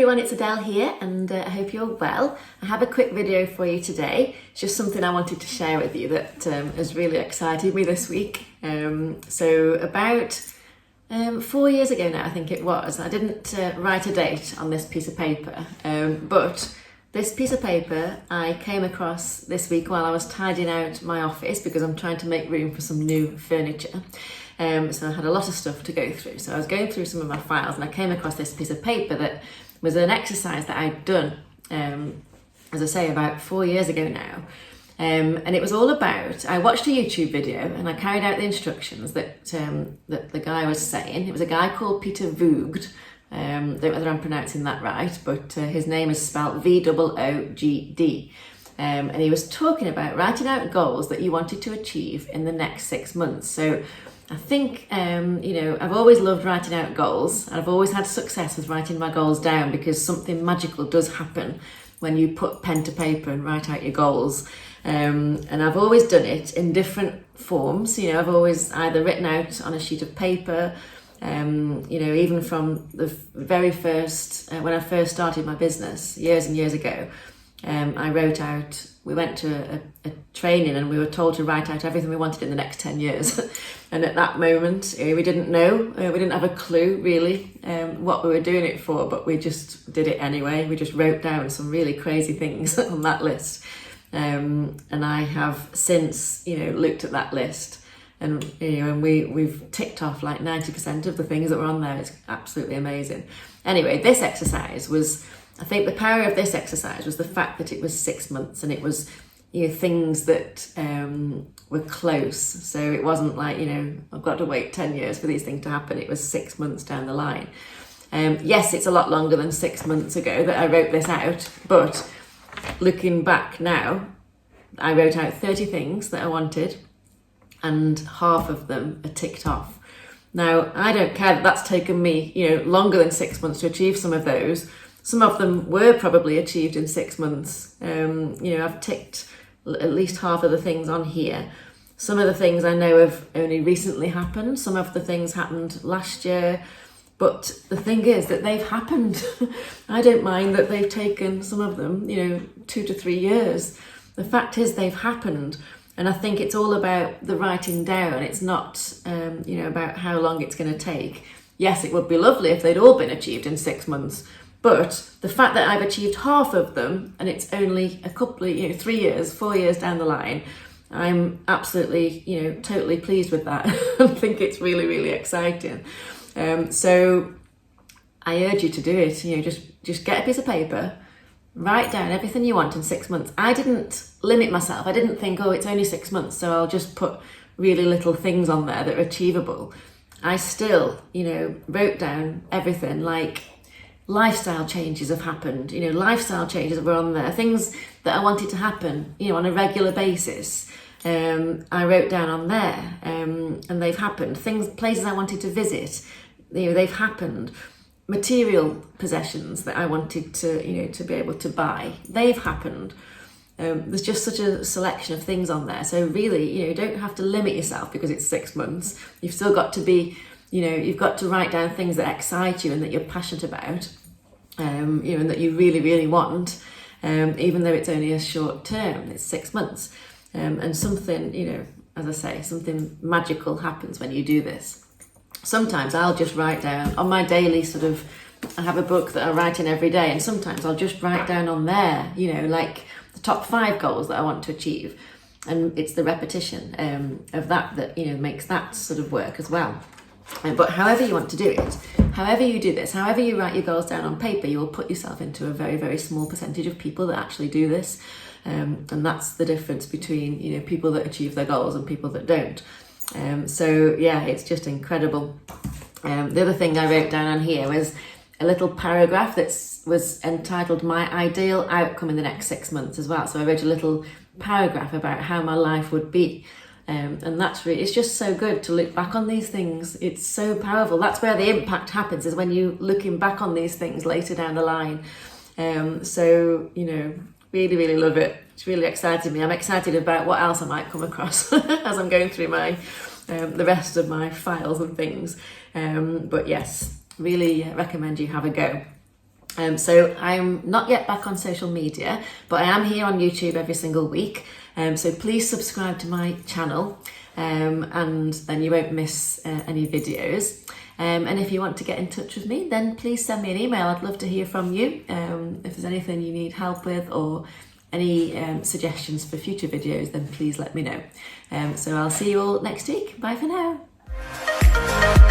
everyone, it's Adele here and I hope you're well. I have a quick video for you today. It's just something I wanted to share with you that has really excited me this week. So about 4 years ago now, I think it was, I didn't write a date on this piece of paper, but this piece of paper I came across this week while I was tidying out my office because I'm trying to make room for some new furniture. So I had a lot of stuff to go through. So I was going through some of my files and I came across this piece of paper that was an exercise that I'd done, as I say, about 4 years ago now. And it was all about, I watched a YouTube video and I carried out the instructions that the guy was saying. It was a guy called Peter Voogd. Don't know whether I'm pronouncing that right, but his name is spelled Voogd. And he was talking about writing out goals that you wanted to achieve in the next 6 months. So I think, I've always loved writing out goals. I've always had success with writing my goals down because something magical does happen when you put pen to paper and write out your goals. And I've always done it in different forms. I've always either written out on a sheet of paper, even from the very first, when I first started my business years and years ago, I wrote out, we went to a training and we were told to write out everything we wanted in the next 10 years. And at that moment, we didn't know, we didn't have a clue really what we were doing it for, but we just did it anyway. We just wrote down some really crazy things on that list. And I have since, looked at that list and, and we've ticked off like 90% of the things that were on there. It's absolutely amazing. Anyway, this exercise was, I think the power of this exercise was the fact that it was 6 months and it was, things that were close. So it wasn't like, I've got to wait 10 years for these things to happen. It was 6 months down the line. Yes, it's a lot longer than 6 months ago that I wrote this out, but looking back now, I wrote out 30 things that I wanted and half of them are ticked off. Now, I don't care that that's taken me, longer than 6 months to achieve some of those. Some of them were probably achieved in 6 months. I've ticked at least half of the things on here. Some of the things I know have only recently happened. Some of the things happened last year. But the thing is that they've happened. I don't mind that they've taken some of them, 2 to 3 years. The fact is they've happened. And I think it's all about the writing down. It's not, about how long it's going to take. Yes, it would be lovely if they'd all been achieved in 6 months. But the fact that I've achieved half of them and it's only a couple of, 3 years, 4 years down the line, I'm absolutely, totally pleased with that. I think it's really, really exciting. So I urge you to do it. Just get a piece of paper, write down everything you want in 6 months. I didn't limit myself. I didn't think, it's only 6 months, so I'll just put really little things on there that are achievable. I still, wrote down everything like lifestyle changes have happened, lifestyle changes were on there, things that I wanted to happen, on a regular basis. I wrote down on there, and they've happened. Places I wanted to visit, they've happened. Material possessions that I wanted to, to be able to buy, they've happened. There's just such a selection of things on there. So really, you don't have to limit yourself because it's 6 months. You've still got to be, you've got to write down things that excite you and that you're passionate about, and that you really, really want, even though it's only a short term, it's 6 months. And something, as I say, something magical happens when you do this. Sometimes I'll just write down on my daily I have a book that I write in every day, and sometimes I'll just write down on there, like the top 5 goals that I want to achieve. And it's the repetition of that makes that sort of work as well. But however you want to do it, however you do this, however you write your goals down on paper, you will put yourself into a very, very small percentage of people that actually do this. And that's the difference between, people that achieve their goals and people that don't. So yeah, it's just incredible. The other thing I wrote down on here was a little paragraph that was entitled My Ideal Outcome in the Next 6 Months as well. So I wrote a little paragraph about how my life would be. And that's really, it's just so good to look back on these things. It's so powerful. That's where the impact happens, is when you looking back on these things later down the line. Really, really love it. It's really excited me. I'm excited about what else I might come across as I'm going through the rest of my files and things. But yes, really recommend you have a go. So I'm not yet back on social media, but I am here on YouTube every single week. So please subscribe to my channel, and then you won't miss any videos. And if you want to get in touch with me, then please send me an email. I'd love to hear from you. If there's anything you need help with or any suggestions for future videos, then please let me know. So I'll see you all next week. Bye for now.